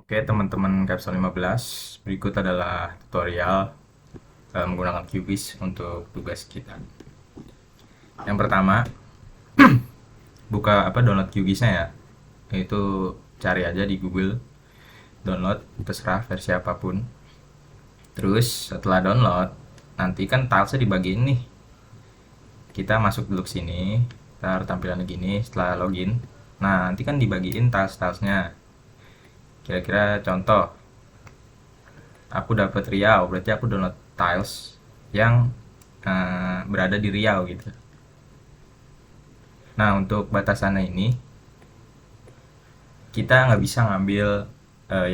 Oke teman-teman Capsule 15, berikut adalah tutorial menggunakan QGIS untuk tugas kita. Yang pertama, buka download QGIS-nya ya. Itu cari aja di Google, download terserah versi apapun. Terus setelah download, nanti kan tilesnya dibagiin nih. Kita masuk dulu ke sini, ntar tampilannya gini setelah login. Nah, nanti kan dibagiin tiles-tilesnya. Kira-kira contoh, aku dapat Riau, berarti aku download tiles yang berada di Riau gitu. Nah, untuk batasannya ini kita nggak bisa ngambil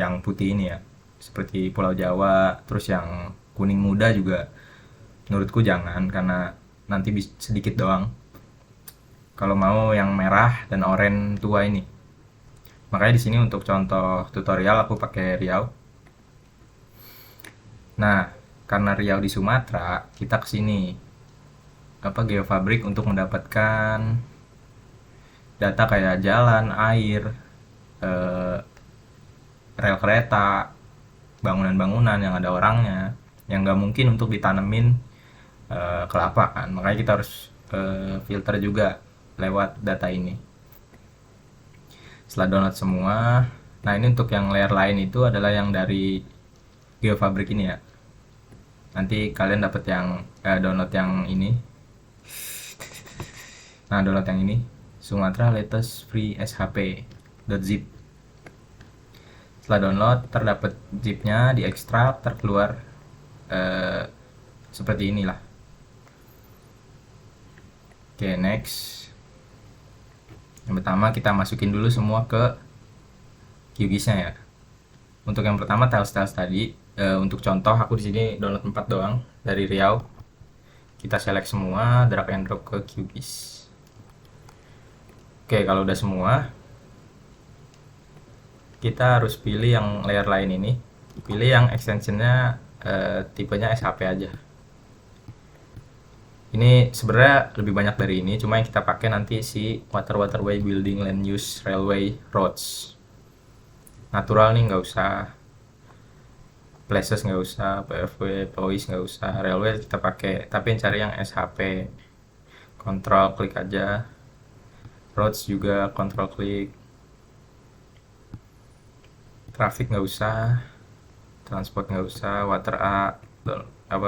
yang putih ini ya, seperti Pulau Jawa. Terus yang kuning muda juga menurutku jangan, karena nanti sedikit doang. Kalau mau yang merah dan oranye tua ini. Makanya di sini untuk contoh tutorial aku pakai Riau. Nah, karena Riau di Sumatera, kita kesini Geofabrik untuk mendapatkan data kayak jalan, air, eh, rel kereta, bangunan-bangunan yang ada orangnya, yang nggak mungkin untuk ditanemin kelapa kan. Makanya kita harus filter juga lewat data ini. Setelah download semua, nah ini untuk yang layer lain itu adalah yang dari Geofabrik ini ya. Nanti kalian dapat yang download yang ini. Nah, download yang ini, Sumatra latest free shp.zip. Setelah download, terdapat zipnya, diekstrak, terkeluar seperti inilah. Oke, next. Yang pertama kita masukin dulu semua ke QGIS-nya ya. Untuk yang pertama tiles-tiles tadi, untuk contoh aku di sini download 4 doang dari Riau. Kita select semua, drag and drop ke QGIS. Oke, kalau udah semua, kita harus pilih yang layer lain ini. Pilih yang extensionnya tipenya SHP aja. Ini sebenarnya lebih banyak dari ini, cuma yang kita pakai nanti si waterway, building, land use, railway, roads. Natural nih nggak usah, places nggak usah, PFW, POIS nggak usah, railway kita pakai. Tapi yang cari yang SHP, control klik aja. Roads juga control klik. Traffic nggak usah, transport nggak usah, water A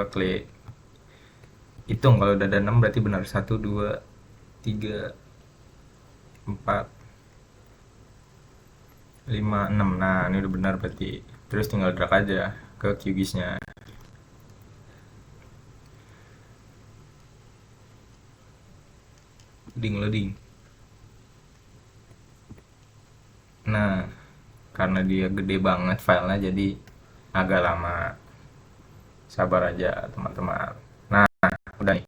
klik. Hitung kalau udah ada 6 berarti benar. 1, 2, 3, 4, 5, 6. Nah, ini udah benar berarti. Terus tinggal drag aja ke QGIS-nya. Loading. Nah, karena dia gede banget filenya jadi agak lama. Sabar aja teman-teman. Nah, udah nih.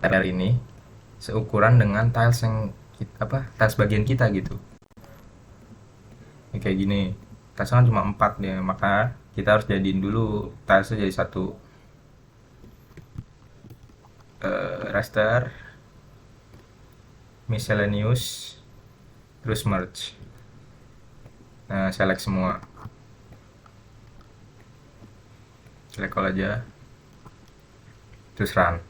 Layar ini seukuran dengan tiles yang tiles bagian kita gitu. Ini kayak gini. Tilesnya kan cuma 4 ya, maka kita harus jadiin dulu tilesnya jadi satu. Raster, miscellaneous, terus merge. Nah, select semua. Select all aja. Terus run.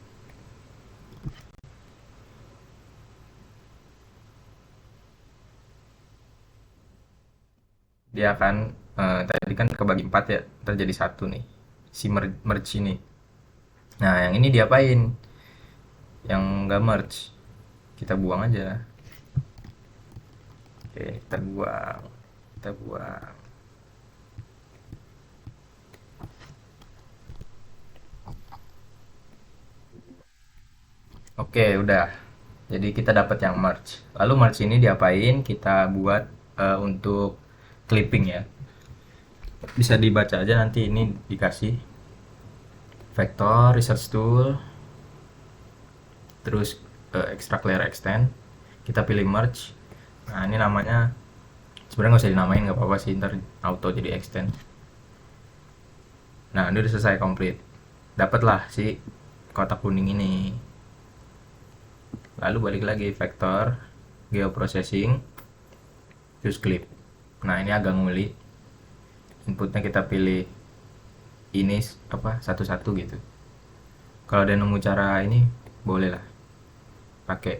Dia akan tadi kan kebagi 4 ya, terjadi satu nih. Si merge ini. Nah, yang ini diapain? Yang nggak merge, kita buang aja. Oke, kita buang. Kita buang. Oke, udah. Jadi kita dapat yang merge. Lalu merge ini diapain? Kita buat untuk clipping ya. Bisa dibaca aja nanti ini dikasih vector research tool, terus extract layer extend. Kita pilih merge. Nah, ini namanya sebenarnya nggak usah dinamain, nggak apa-apa sih, ntar auto jadi extend. Nah, ini udah selesai komplit. Dapatlah si kotak kuning ini. Lalu balik lagi vektor, geoprocessing, terus clip. Nah, ini agak nguli. Inputnya kita pilih ini apa satu-satu gitu. Kalau ada nemu cara ini, boleh lah pakai.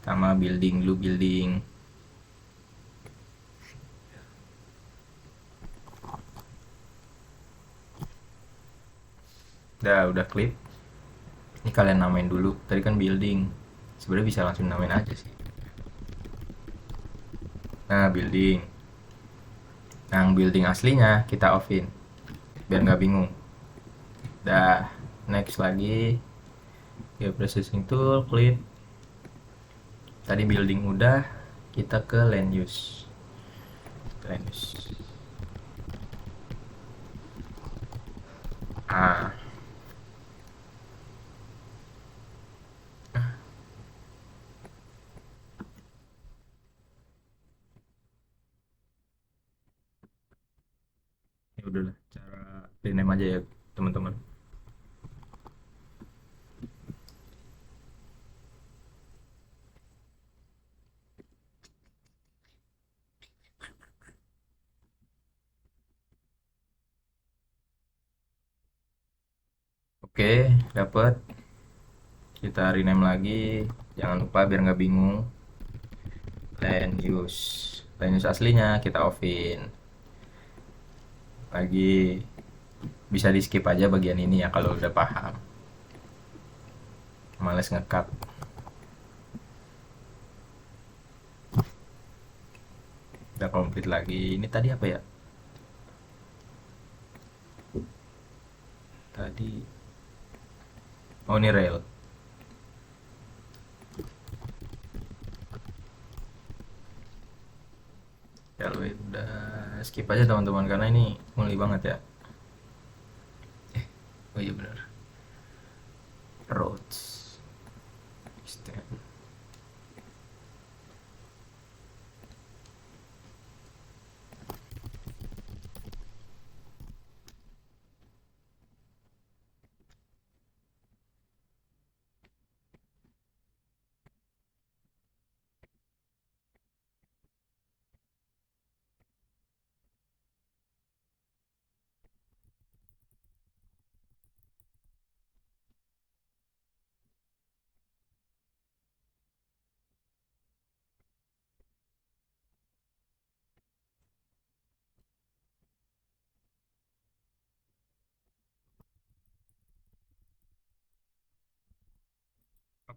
Sama building dulu, building. Udah klip. Ini kalian namain dulu. Tadi kan building. Sebenarnya bisa langsung namain aja sih. Nah, building. Yang building aslinya kita offin biar nggak bingung. Next lagi. Ya, processing tool, clip. Tadi building udah, kita ke land use. Land use. Ah, ya udahlah, cara rename aja ya teman-teman. Oke, dapat. Kita rename lagi. Jangan lupa biar nggak bingung. Land use. Land use aslinya kita offin. Lagi bisa di skip aja bagian ini ya kalau udah paham. Males ngekat. Udah komplit lagi. Ini tadi apa ya? Tadi oh, ini rail. Ya lu udah skip aja teman-teman karena ini muli banget ya. Oh iya benar. Roads.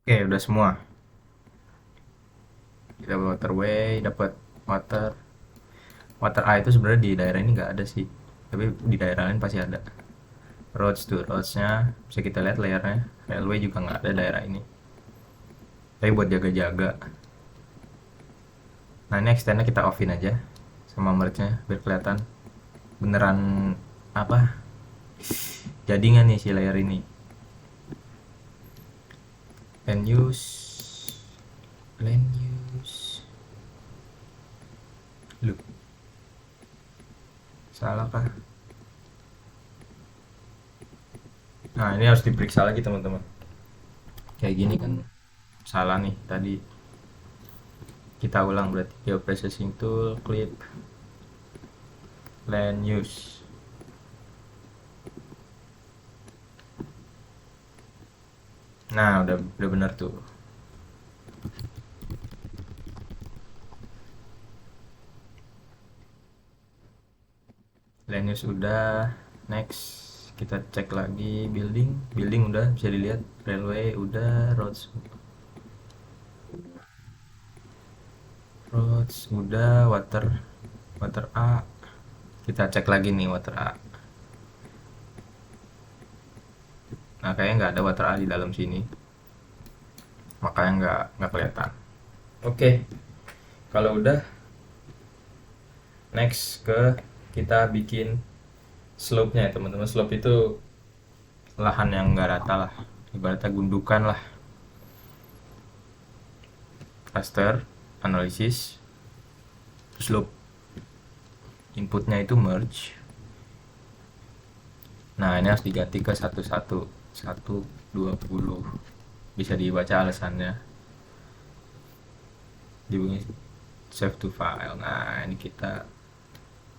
Oke, udah semua. Kita waterway, dapat water. Water A itu sebenarnya di daerah ini nggak ada sih. Tapi di daerah lain pasti ada. Roads tuh, roadsnya bisa kita lihat layarnya. Railway juga nggak ada daerah ini. Tapi buat jaga-jaga. Nah, ini extendnya kita offin aja sama merge-nya biar kelihatan beneran apa jadi nggak nih si layer ini. Land use, land use. Loh, salah kah? Nah, ini harus diperiksa lagi teman-teman. Kayak gini kan salah nih tadi. Kita ulang berarti geoprocessing tool, clip, land use. Nah, udah benar tuh. Land use udah. Next, kita cek lagi building. Building udah bisa dilihat. Railway udah, roads udah, water A. Kita cek lagi nih water A. Nah, kayaknya nggak ada water A di dalam sini. Makanya nggak kelihatan. Oke, kalau udah, next ke kita bikin slope-nya ya teman-teman. Slope itu lahan yang nggak rata lah, ibaratnya gundukan lah. Raster, analisis, slope. inputnya itu merge. Nah ini harus diganti ke 11120. Bisa dibaca alasannya di save to file. Nah ini kita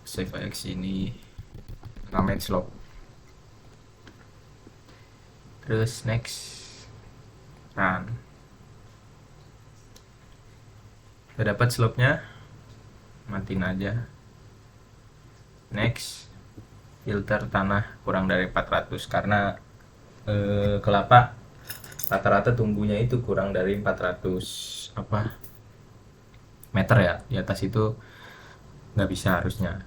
save aja ke sini, namanya slope. Terus next, run. Udah dapat slope-nya, matiin aja. Next, filter tanah kurang dari 400 karena kelapa rata-rata tumbuhnya itu kurang dari 400 meter ya, di atas itu nggak bisa harusnya.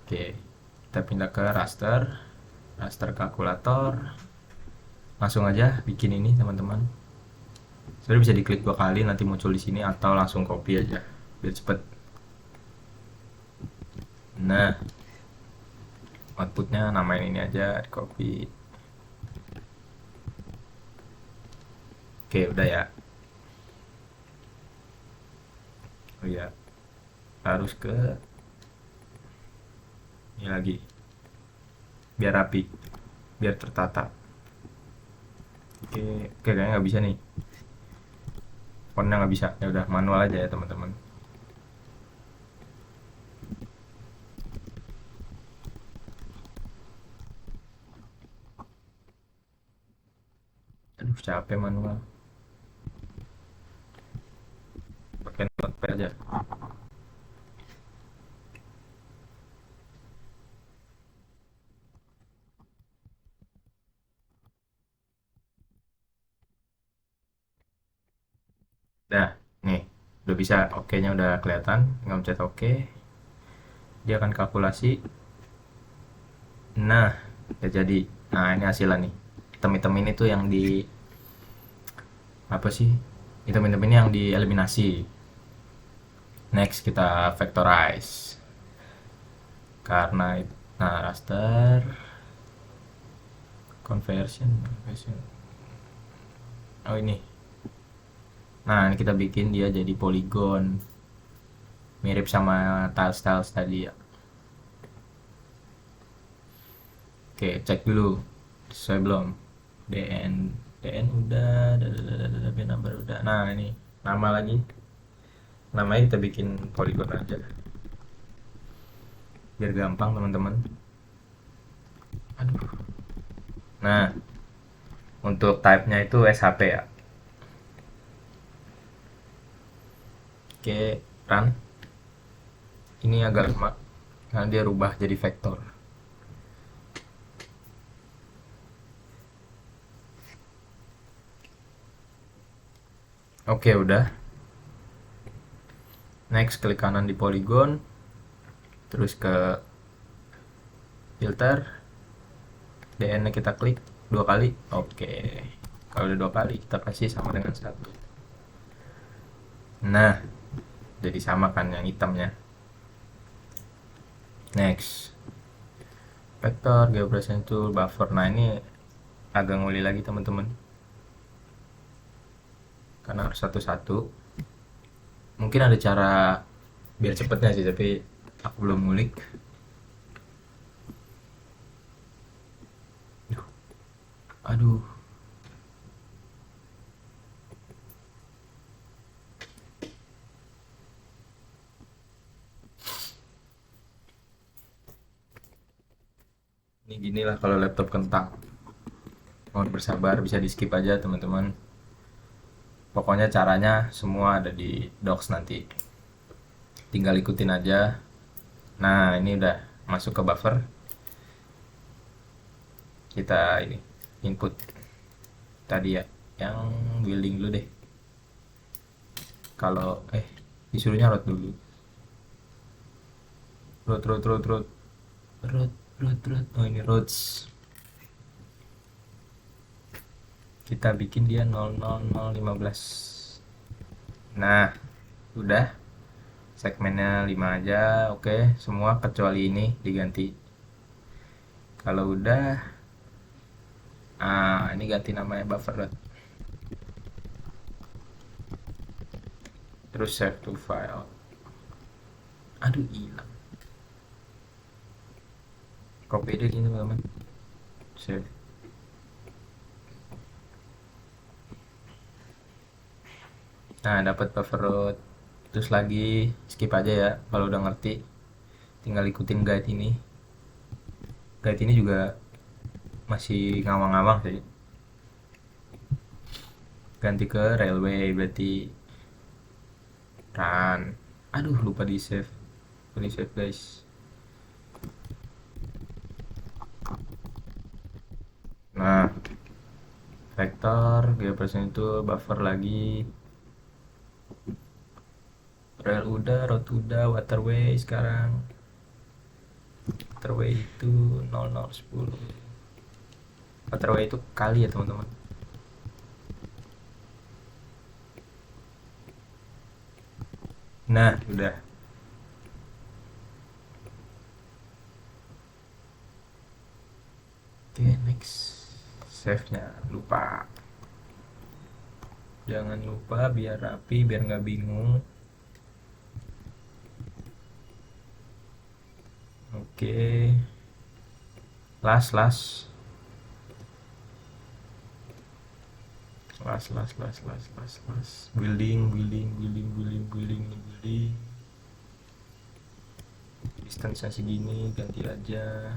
Oke, kita pindah ke raster kalkulator, langsung aja bikin ini teman-teman. Sebenarnya bisa diklik 2 kali nanti muncul di sini, atau langsung copy aja biar cepet. Nah outputnya namain ini aja, di copy. Oke udah ya. Oh ya, harus ke ini lagi biar rapi, biar tertata. Oke kayaknya nggak bisa nih, fontnya nggak bisa. Ya udah manual aja ya teman-teman. Aduh capek manual, pakai notepad aja. Nah nih udah bisa, oke nya udah kelihatan, tinggal pencet oke, dia akan kalkulasi. Nah ya jadi, nah ini hasilnya nih, item-item ini tuh yang di apa sih, item-item ini yang dieliminasi. Next kita vectorize karena nah raster conversion. Oh ini, nah ini kita bikin dia jadi polygon mirip sama tiles tadi ya. Oke cek dulu sesuai belum. dn dn udah, number udah. Nah ini nama lagi, namanya kita bikin polygon aja biar gampang teman-teman. Aduh. Nah untuk type-nya itu SHP ya. Oke run. Ini agak lama karena dia rubah jadi vektor. Oke udah. Next klik kanan di polygon, terus ke filter, dn nya kita klik 2 kali. Oke, kalau udah 2 kali kita kasih sama dengan 1. Nah jadi sama kan yang hitamnya. Next, vector geopressing tool buffer. Nah ini agak nguli lagi teman-teman karena harus satu-satu. Mungkin ada cara biar cepetnya sih, tapi aku belum ngulik. Aduh. Ini gini lah kalau laptop kentang. Mohon bersabar, bisa di skip aja teman-teman. Pokoknya caranya semua ada di docs nanti. Tinggal ikutin aja. Nah ini udah masuk ke buffer. Kita ini input tadi ya, yang building dulu deh. Kalau disuruhnya root dulu. Root. Oh ini roots. Kita bikin dia 00015. Nah udah, segmennya 5 aja. Oke semua kecuali ini diganti. Kalau udah, ini ganti namanya buffer dot, terus save to file. Aduh hilang. Copy deh gini teman-teman, save. Nah, dapat buffer root. Terus lagi skip aja ya kalau udah ngerti. Tinggal ikutin guide ini. Guide ini juga masih ngawang-ngawang sih. Ganti ke railway berarti run. Aduh, lupa di save. Lupa di save guys. Nah, vektor geoperson itu buffer lagi. Rail udah, road udah, waterway sekarang. Waterway itu 0010. Waterway itu kali ya teman-teman. Nah, udah. Oke, next. Save-nya lupa. Jangan lupa biar rapi, biar nggak bingung. Oke. Last. Building. Distance segini ganti aja.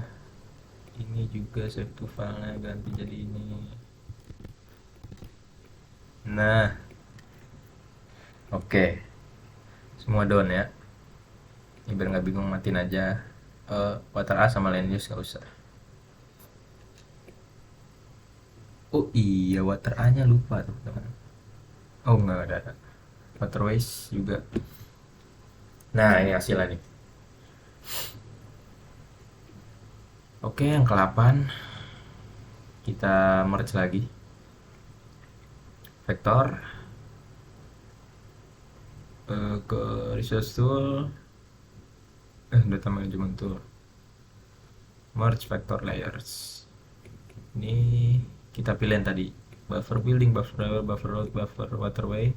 Ini juga save to file-nya ganti jadi ini. Nah, oke. Semua down ya. Ini biar nggak bingung, matiin aja. Water A sama land use nggak usah. Oh iya, water A nya lupa teman-teman. Oh nggak ada. Waterways juga. Nah, ini hasilnya nih. Oke, yang ke-8 kita merge lagi. Vektor ke resource tool, data management tool, merge vector layers. Ini kita pilih yang tadi, buffer building, buffer road, buffer waterway.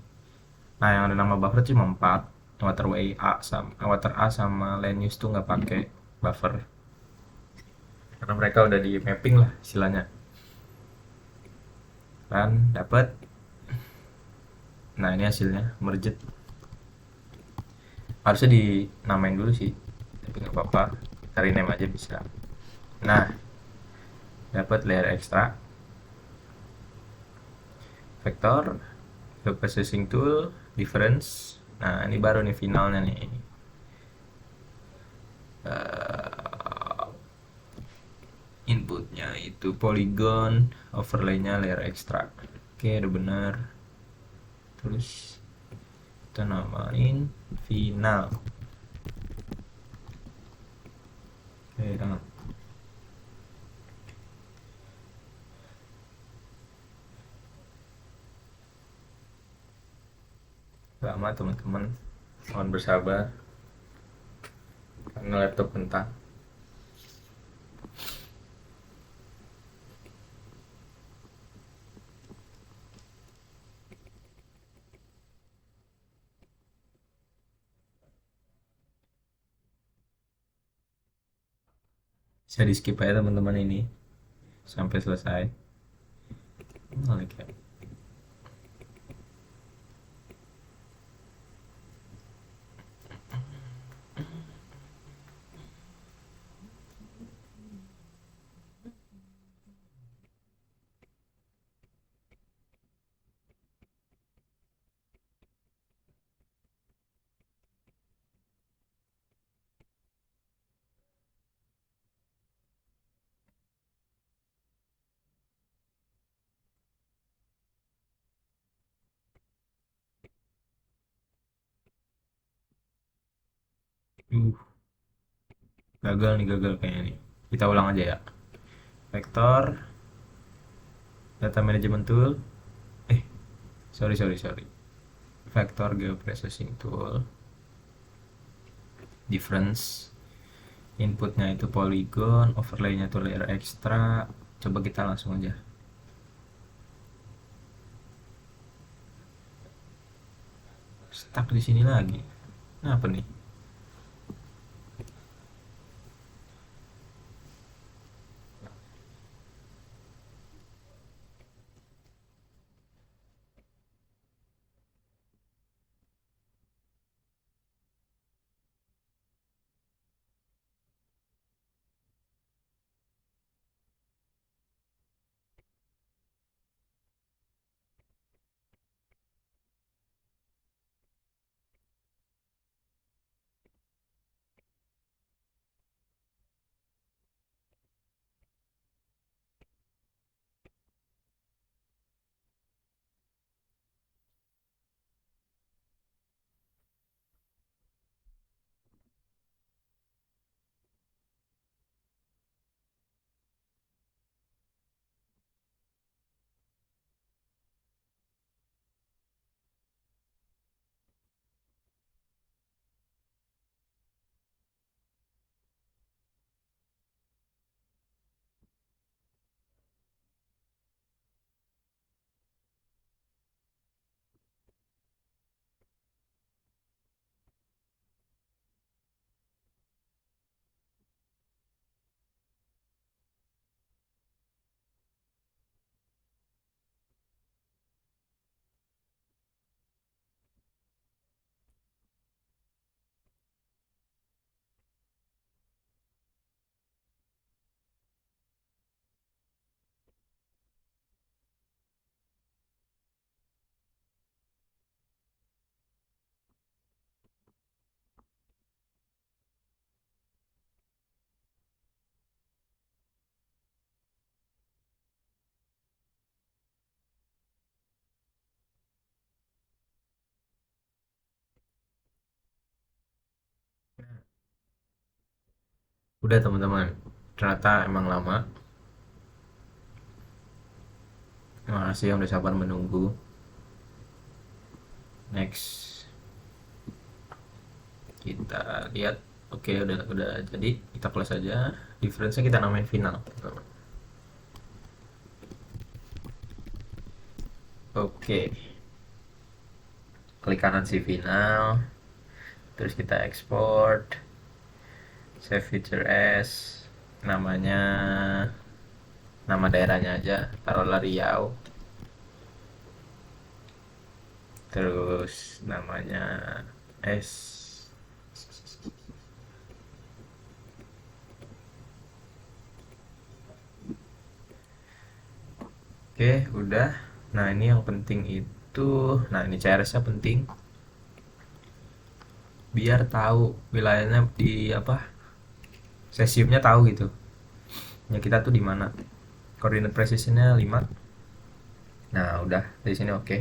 Nah, yang ada nama buffer cuma 4. Water A sama land use tuh nggak pakai buffer karena mereka udah di mapping lah istilahnya. Kan dapat. Nah, ini hasilnya merged. Harusnya dinamain dulu sih, tapi nggak apa-apa, cari name aja bisa. Nah, dapat layer extra, vector, processing tool, difference. Nah, ini baru nih finalnya nih. Inputnya itu polygon, overlaynya layer extra. Oke, udah benar. Terus kita namain final. Oke, udah. Lama teman-teman, mohon bersabar karena laptop kentang. Bisa di skip aja teman-teman ini sampai selesai. Oke. Gagal kayaknya nih. Kita ulang aja ya. Vector, data management tool. Eh, sorry. Vector geoprocessing tool. Difference. Inputnya itu polygon, overlaynya tuh layer extra. Coba kita langsung aja. Stuck di sini lagi. Nah, apa nih? Udah teman-teman, ternyata emang lama. Terima kasih yang udah sabar menunggu. Next, kita lihat. Oke, udah jadi. Kita close aja. Difference-nya kita namain final. Oke, klik kanan si final. Terus kita export. Save feature as. Namanya, nama daerahnya aja. Taruhlah Riau. Terus namanya S. Oke, udah. Nah, ini yang penting itu, nah ini CRS-nya penting biar tahu wilayahnya di apa, cesiumnya tahu gitu. Ya kita tuh di mana. Coordinate precisionnya 5. Nah, udah dari sini oke.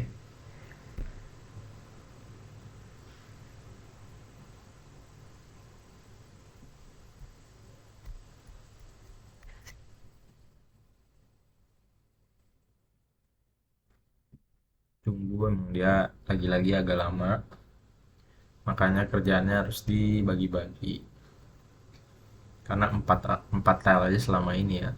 Tunggu, emang dia lagi-lagi agak lama. Makanya kerjaannya harus dibagi-bagi. Karena empat empat tile aja selama ini ya.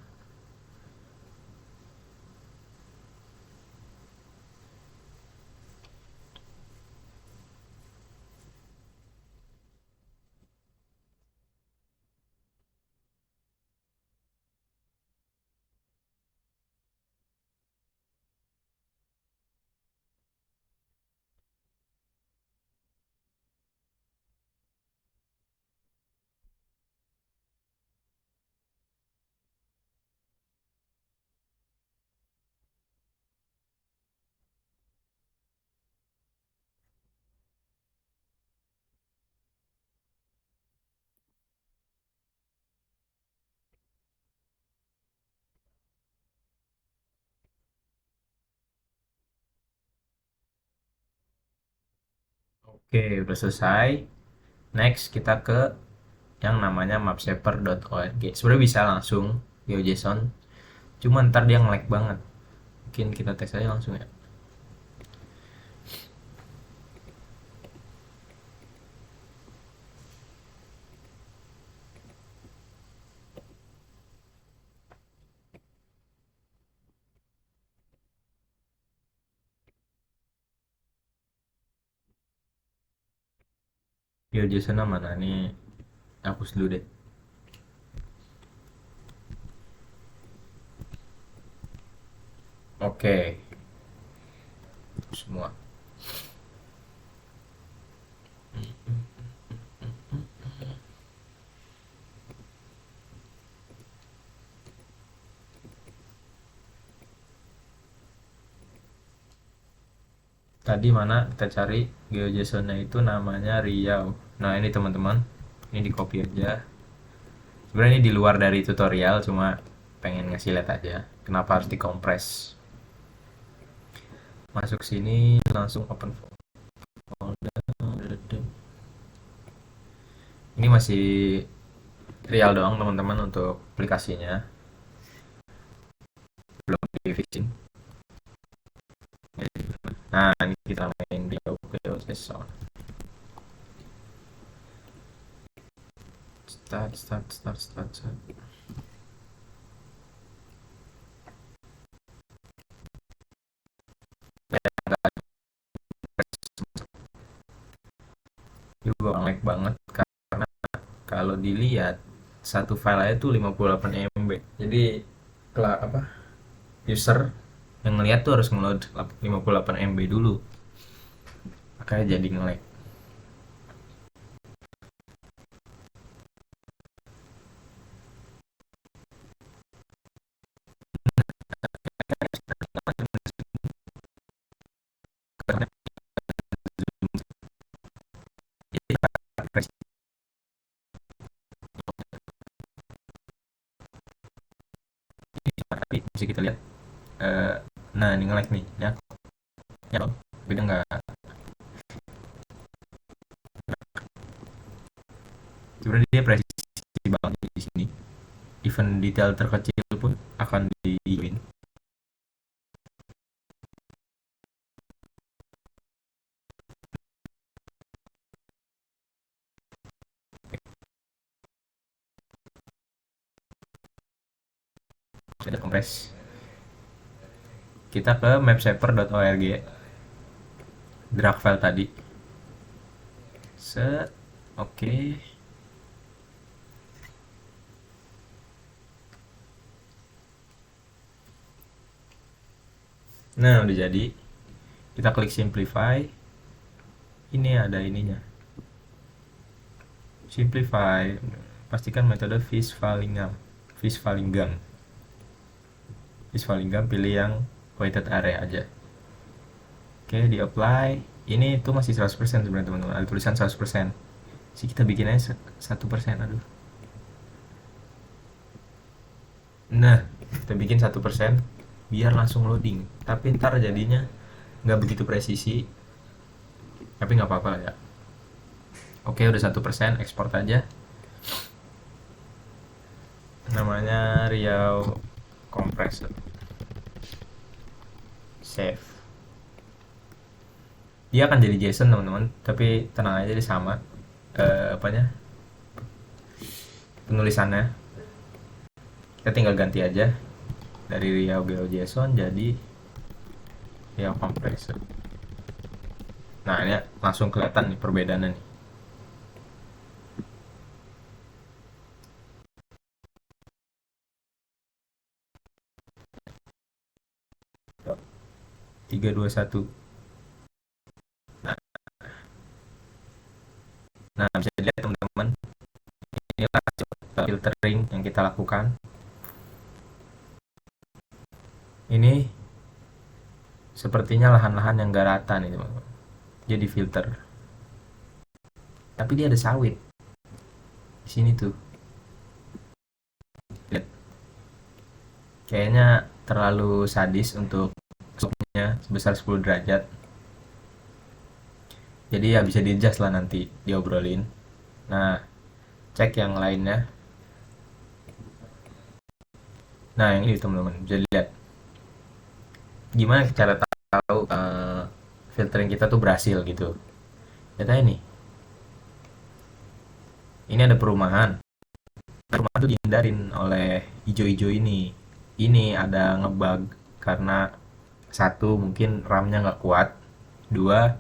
Oke, udah selesai. Next kita ke yang namanya mapshaper.org. Sebenarnya bisa langsung GeoJSON, cuma ntar dia nge-lag banget. Mungkin kita tes aja langsung ya. GeoJSON mana nih? Hapus dulu deh. Oke, semua. Tadi mana kita cari GeoJSON-nya itu namanya Riau. Nah, ini teman-teman. Ini di copy aja. Sebenarnya ini di luar dari tutorial, cuma pengen ngasih lihat aja kenapa harus dikompres. Masuk sini langsung open folder. Ini masih real doang teman-teman untuk aplikasinya, belum di fixing. Nah, ini kita main di GeoJSON. Start. Juga lag banget karena kalau dilihat satu file aja tuh 58 MB. Jadi apa, user yang ngeliat tuh harus ngeload 58 MB dulu, makanya jadi nge-lag. Tapi bisa kita lihat, nah ini nge-lag nih ya, ya loh, beda nggak? Sebenarnya dia presisi banget di sini. Even detail terkecil pun akan diin. Kita kompres. Kita ke mapsaver.org, drag file tadi. Set, oke. Nah, udah jadi. Kita klik simplify. Ini ada ininya. Simplify. Pastikan metode Visvalingam. Visvalingam. Visvalingam pilih yang weighted area aja. Oke, di apply. Ini itu masih 100% sebenarnya teman-teman. Ada tulisan 100%. Sih kita bikin aja 1%. Aduh. Nah, kita bikin 1% biar langsung loading. Tapi ntar jadinya nggak begitu presisi. Tapi nggak apa-apa ya. Oke, udah 1%, ekspor aja. Namanya Riau Compressor. Save. Dia akan jadi JSON teman-teman, tapi tenang aja dia sama apanya penulisannya. Kita tinggal ganti aja dari Riau GeoJSON jadi Riau Compressor. Nah, ini langsung kelihatan nih perbedaannya nih. Tiga dua satu. Nah, bisa dilihat teman-teman, inilah filtering yang kita lakukan. Ini sepertinya lahan-lahan yang gak rata nih teman-teman, jadi filter. Tapi dia ada sawit di sini tuh. Lihat. Kayaknya terlalu sadis untuk slope-nya sebesar 10 derajat. Jadi ya bisa di-adjust lah nanti diobrolin. Nah, cek yang lainnya. Nah, yang ini teman-teman, bisa dilihat. Gimana cara tahu filtering kita tuh berhasil gitu. Lihat aja nih. Ini ada perumahan. Perumahan tuh dihindarin oleh hijau-hijau ini. Ini ada ngebug karena satu mungkin RAM-nya nggak kuat, dua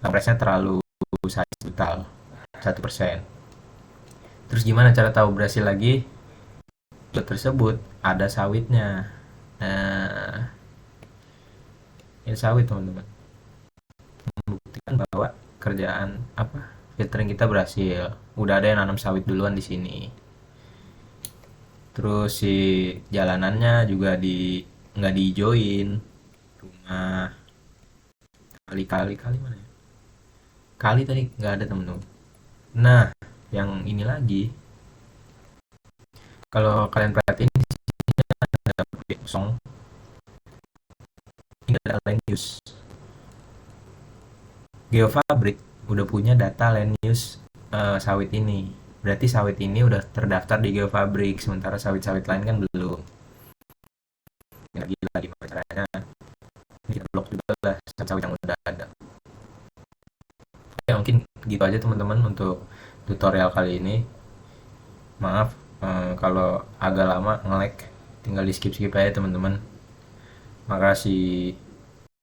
kompresnya terlalu sadis brutal 1%. Terus gimana cara tahu berhasil lagi? Tersebut ada sawitnya. Nah, ini sawit teman-teman, membuktikan bahwa kerjaan apa filtering kita berhasil. Udah ada yang nanam sawit duluan di sini. Terus si jalanannya juga nggak diijoin. Rumah kali mana ya? Kali tadi nggak ada temen-temen. Nah, yang ini lagi, kalau kalian perhatiin ada kosong, ini ada land use. Geofabrik udah punya data land use sawit ini. Berarti sawit ini udah terdaftar di Geofabrik, sementara sawit-sawit lain kan belum. Ya, gila gimana caranya? Ini kita blok juga lah sawit yang udah ada. Ya mungkin gitu aja teman-teman untuk tutorial kali ini. Maaf kalau agak lama nge-lag, tinggal di skip-skip aja teman-teman. Makasih.